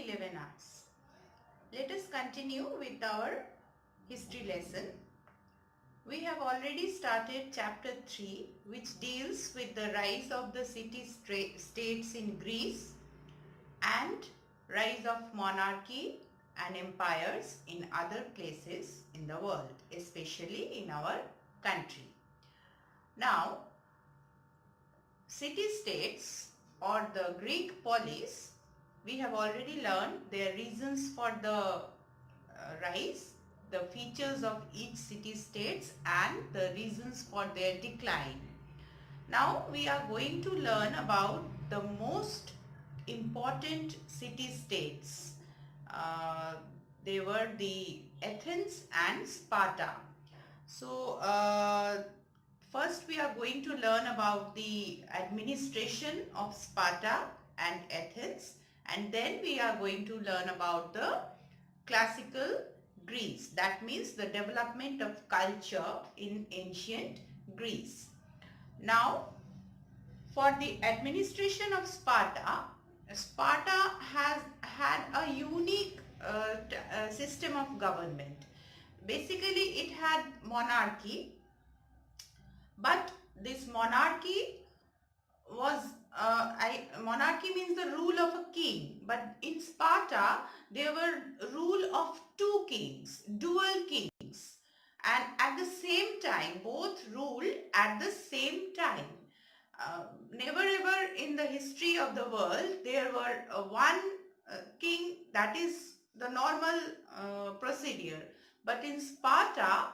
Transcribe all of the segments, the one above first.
11 hours. Let us continue with our history lesson. We have already started chapter 3, which deals with the rise of the city-states in Greece and rise of monarchy and empires in other places in the world, especially in our country. Now, city-states or the Greek polis, we have already learned their reasons for the rise, the features of each city-states and the reasons for their decline. Now we are going to learn about the most important city-states. They were the Athens and Sparta. So first we are going to learn about the administration of Sparta and Athens, and then we are going to learn about the classical Greece. That means the development of culture in ancient Greece. Now, for the administration of Sparta, Sparta has had a unique system of government. Basically, it had monarchy, but this monarchy was monarchy means the rule of a king, but in Sparta there were rule of two kings, dual kings, and at the same time both ruled at the same time. Never ever in the history of the world there were one king, that is the normal procedure, but in Sparta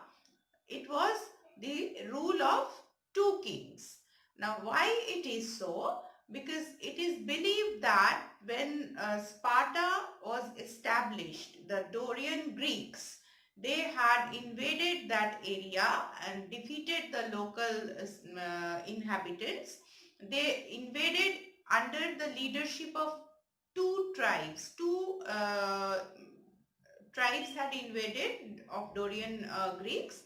it was the rule of two kings. Now why it is so? Because it is believed that when Sparta was established, the Dorian Greeks, they had invaded that area and defeated the local inhabitants. They invaded under the leadership of two tribes. Two tribes had invaded of Dorian Greeks,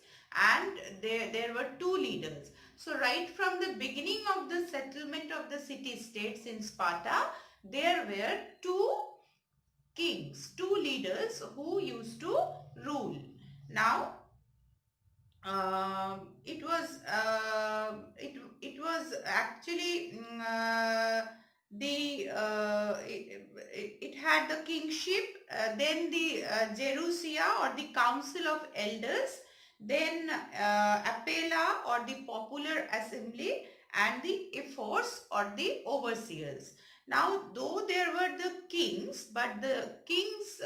and there were two leaders. So right from the beginning of the settlement of the city-states in Sparta, there were two kings, two leaders who used to rule. Now, it was actually it had the kingship, then the Gerousia or the Council of Elders, then Appella or the Popular Assembly, and the Ephors or the Overseers. Now, though there were the kings, but the king's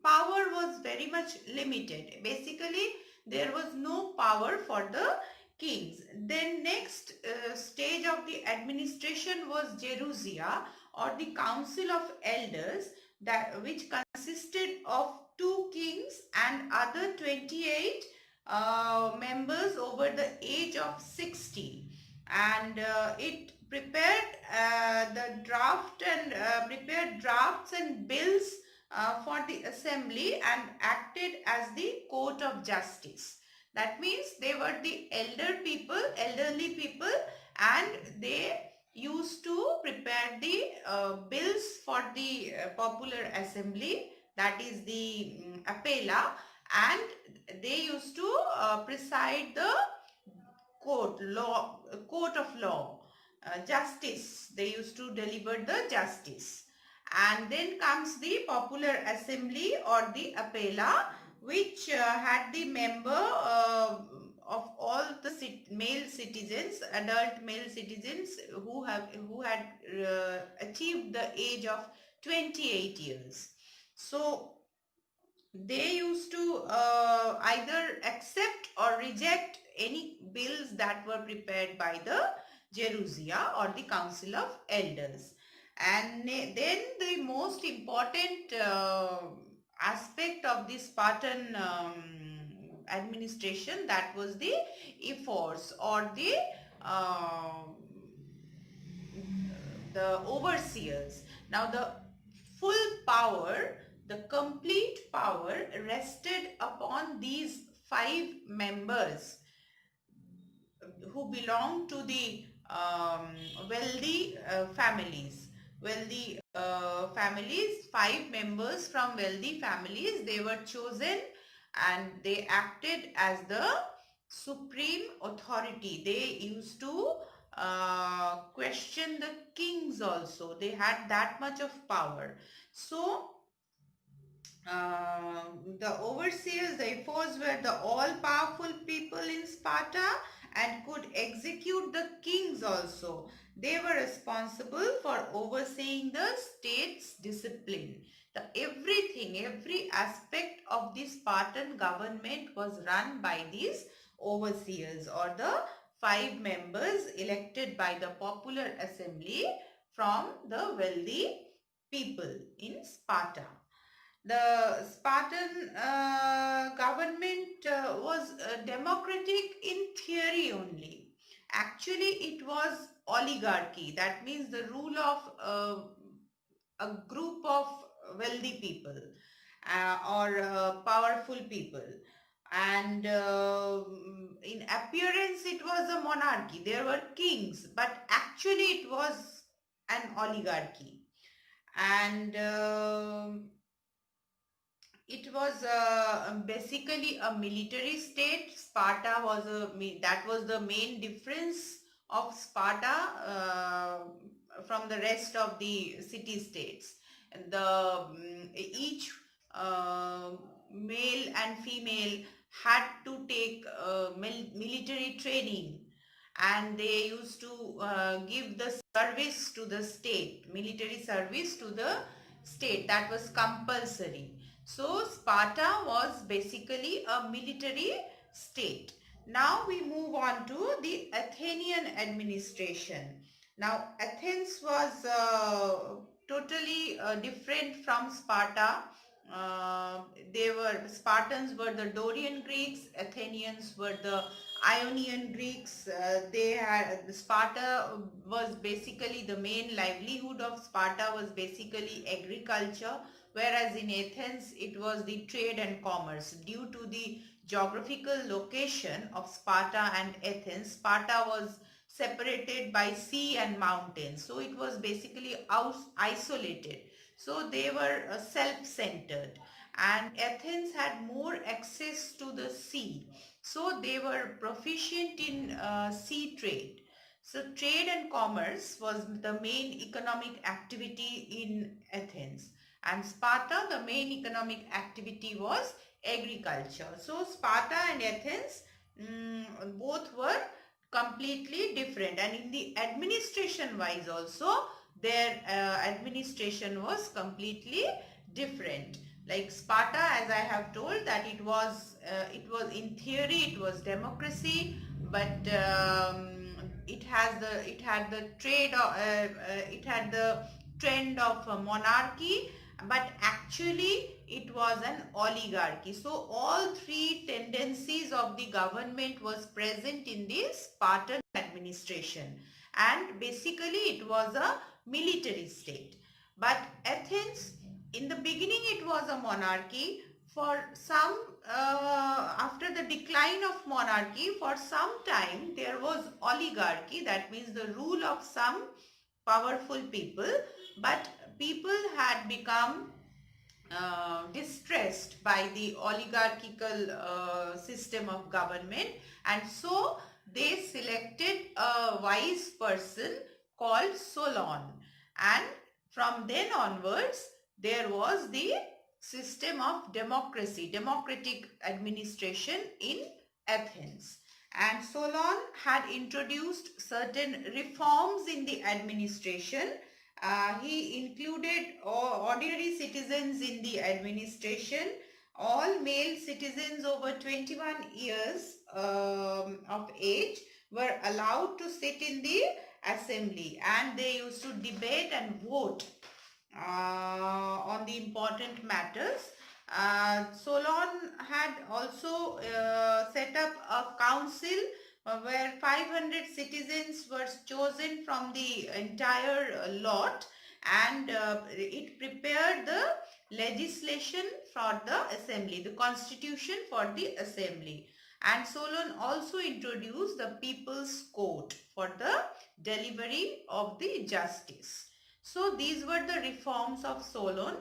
power was very much limited. Basically, there was no power for the kings. Then next stage of the administration was Gerousia or the Council of Elders, which consisted of two kings and other 28 members over the age of 60, and it prepared the draft and prepared drafts and bills for the assembly and acted as the court of justice. That means they were the elderly people, and they used to prepare the bills for the popular assembly, that is the Appella, and they used to preside the court of law, justice. They used to deliver the justice. And then comes the popular assembly or the Appella, which had the member of all the male citizens, adult male citizens who had achieved the age of 28 years. So they used to either accept or reject any bills that were prepared by the Gerousia or the Council of Elders. And then the most important aspect of the Spartan administration, that was the Ephors or the overseers. Now the full power, the complete power rested upon these 5 members who belonged to the wealthy families. wealthy families, 5 members from wealthy families. They were chosen and they acted as the supreme authority. They used to question the kings also. They had that much of power. So the overseers, the ephors, were the all-powerful people in Sparta and could execute the kings also. They were responsible for overseeing the state's discipline. Everything, every aspect of the Spartan government was run by these overseers, or the 5 members elected by the popular assembly from the wealthy people in Sparta. The Spartan government was democratic in theory only. Actually, it was oligarchy. That means the rule of a group of wealthy people or powerful people. And in appearance, it was a monarchy. There were kings, but actually, it was an oligarchy. And it was basically a military state. Sparta was that was the main difference of Sparta from the rest of the city states. Each male and female had to take military training, and they used to give the service to the state, military service to the state. That was compulsory. So Sparta was basically a military state. Now we move on to the Athenian administration. Now Athens was totally different from Sparta. Spartans were the Dorian Greeks, Athenians were the Ionian Greeks. Sparta was basically, the main livelihood of Sparta was basically agriculture, whereas in Athens it was the trade and commerce. Due to the geographical location of Sparta and Athens, Sparta was separated by sea and mountains, so it was basically isolated. So they were self-centered, and Athens had more access to the sea, so they were proficient in sea trade. So trade and commerce was the main economic activity in Athens, and Sparta, the main economic activity was agriculture. So Sparta and Athens both were completely different, and in the administration wise also their administration was completely different. Like Sparta, as I have told, that it was in theory it was democracy, but it had the trend of monarchy, but actually it was an oligarchy. So all 3 tendencies of the government was present in the Spartan administration, and basically it was a military state. But Athens, in the beginning it was a monarchy. For some, after the decline of monarchy, for some time there was oligarchy. That means the rule of some powerful people, but people had become distressed by the oligarchical system of government, and so they selected a wise person called Solon, and from then onwards there was the system of democratic administration in Athens. And Solon had introduced certain reforms in the administration. He included ordinary citizens in the administration. All male citizens over 21 years of age were allowed to sit in the assembly, and they used to debate and vote on the important matters. Solon had also set up a council where 500 citizens were chosen from the entire lot, and it prepared the legislation for the assembly, the constitution for the assembly. And Solon also introduced the people's court for the delivery of the justice. So these were the reforms of Solon.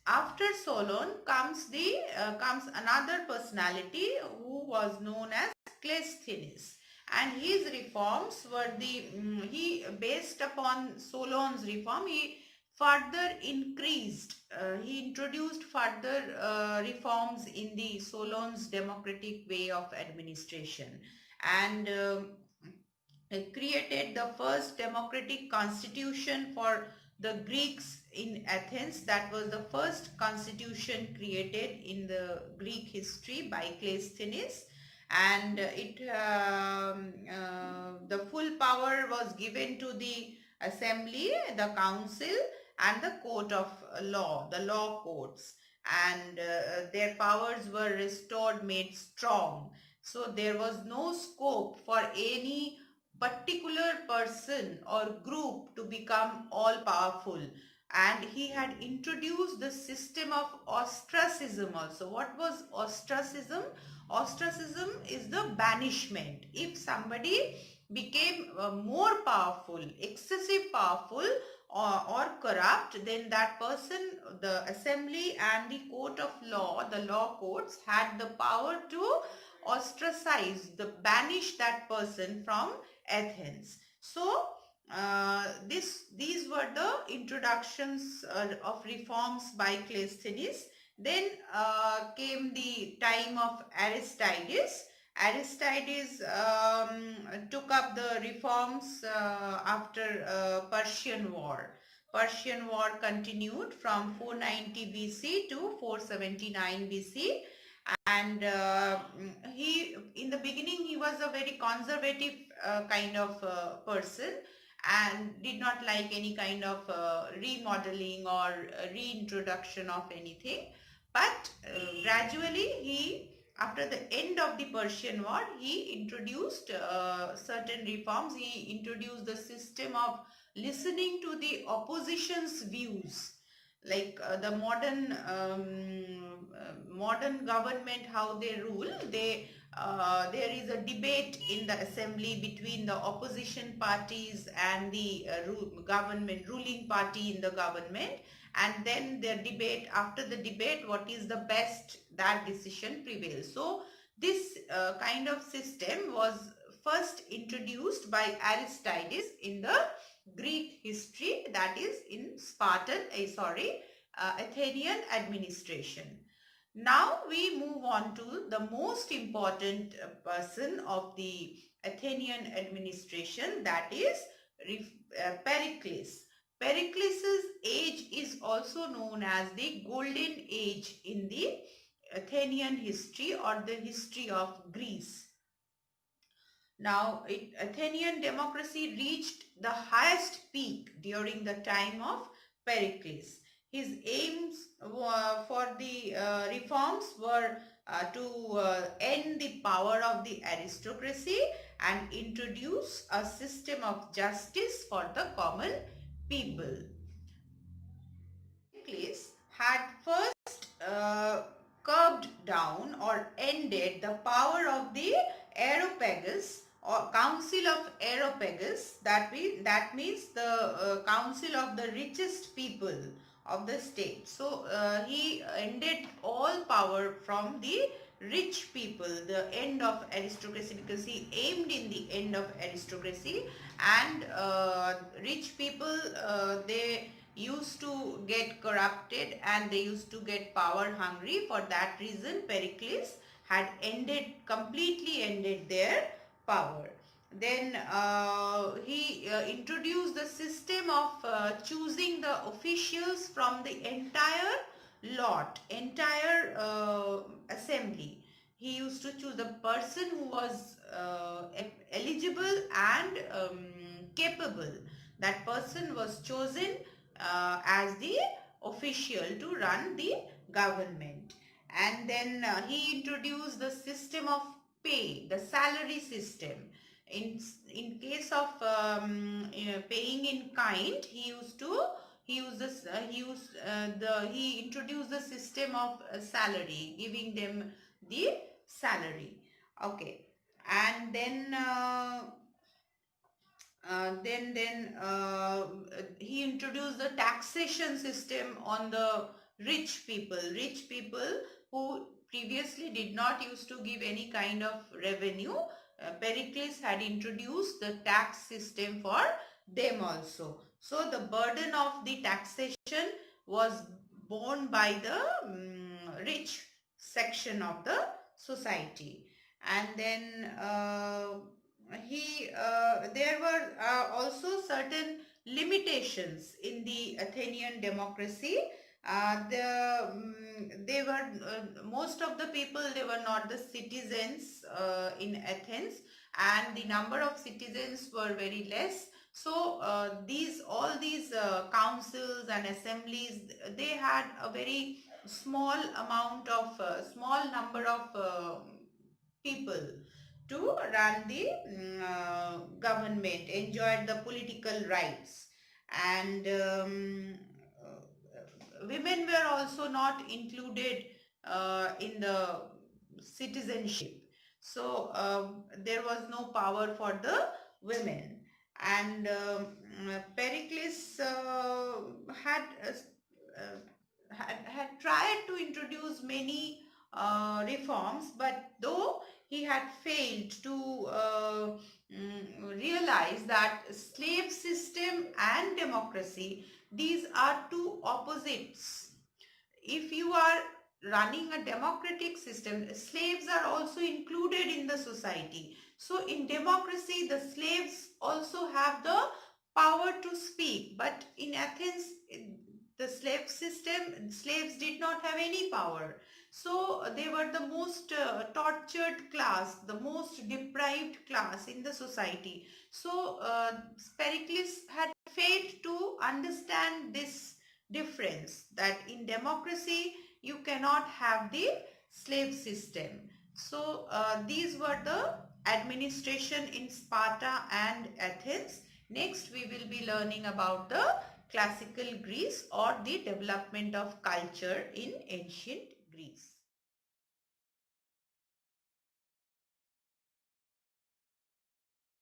After Solon comes another personality who was known as Cleisthenes, and his reforms were he based upon Solon's reform. He further increased. He introduced further reforms in the Solon's democratic way of administration, and created the first democratic constitution for the Greeks in Athens. That was the first constitution created in the Greek history by Cleisthenes, and the full power was given to the assembly, the council, and the court of law, the law courts, and their powers were restored, made strong. So there was no scope for any particular person or group to become all powerful, and he had introduced the system of ostracism also. What was ostracism? Ostracism is the banishment. If somebody became more powerful, excessive powerful, or corrupt, then that person, the assembly and the court of law, the law courts, had the power to ostracize, the banish that person from Athens. So these were the introductions of reforms by Cleisthenes. Then came the time of Aristides. Aristides took up the reforms after Persian War. Persian War continued from 490 BC to 479 BC, and he, in the beginning, he was a very conservative kind of person, and did not like any kind of remodeling or reintroduction of anything. But gradually, he, after the end of the Persian War, he introduced certain reforms. He introduced the system of listening to the opposition's views, like the modern government, how they rule. There is a debate in the assembly between the opposition parties and the government ruling party in the government, and then their debate, after the debate, what is the best, that decision prevails. So this kind of system was first introduced by Aristides in the Greek history, that is in Athenian administration. Now we move on to the most important person of the Athenian administration, that is Pericles. Pericles' age is also known as the golden age in the Athenian history or the history of Greece. Now, Athenian democracy reached the highest peak during the time of Pericles. His aims for the reforms were to end the power of the aristocracy and introduce a system of justice for the common people. Pericles had first curbed down or ended the power of the Areopagus or Council of Areopagus. That means the council of the richest people of the state. So he ended all power from the rich people, the end of aristocracy, because he aimed in the end of aristocracy, and rich people, they used to get corrupted and they used to get power hungry. For that reason, Pericles had completely ended their power. Then he introduced the system of choosing the officials from the entire assembly. He used to choose the person who was eligible and capable. That person was chosen as the official to run the government. And then he introduced the system of pay, the salary system. In case of paying in kind, he introduced the system of salary, giving them the salary. Okay, and then Then he introduced the taxation system on the rich people who previously did not used to give any kind of revenue. Pericles had introduced the tax system for them also. So the burden of the taxation was borne by the rich section of the society. And then there were also certain limitations in the Athenian democracy. They were most of the people, they were not the citizens in Athens, and the number of citizens were very less. So all these councils and assemblies, they had a very small number of people to run the government, enjoyed the political rights, and women were also not included in the citizenship. So there was no power for the women. And Pericles had tried to introduce many reforms, but though he had failed to realize that slave system and democracy, these are two opposites. If you are running a democratic system, slaves are also included in the society. So in democracy, the slaves also have the power to speak. But in Athens, the slave system, slaves did not have any power. So they were the most tortured class, the most deprived class in the society. So Pericles had failed to understand this difference, that in democracy you cannot have the slave system. So these were the administration in Sparta and Athens. Next we will be learning about the classical Greece, or the development of culture in ancient Greece.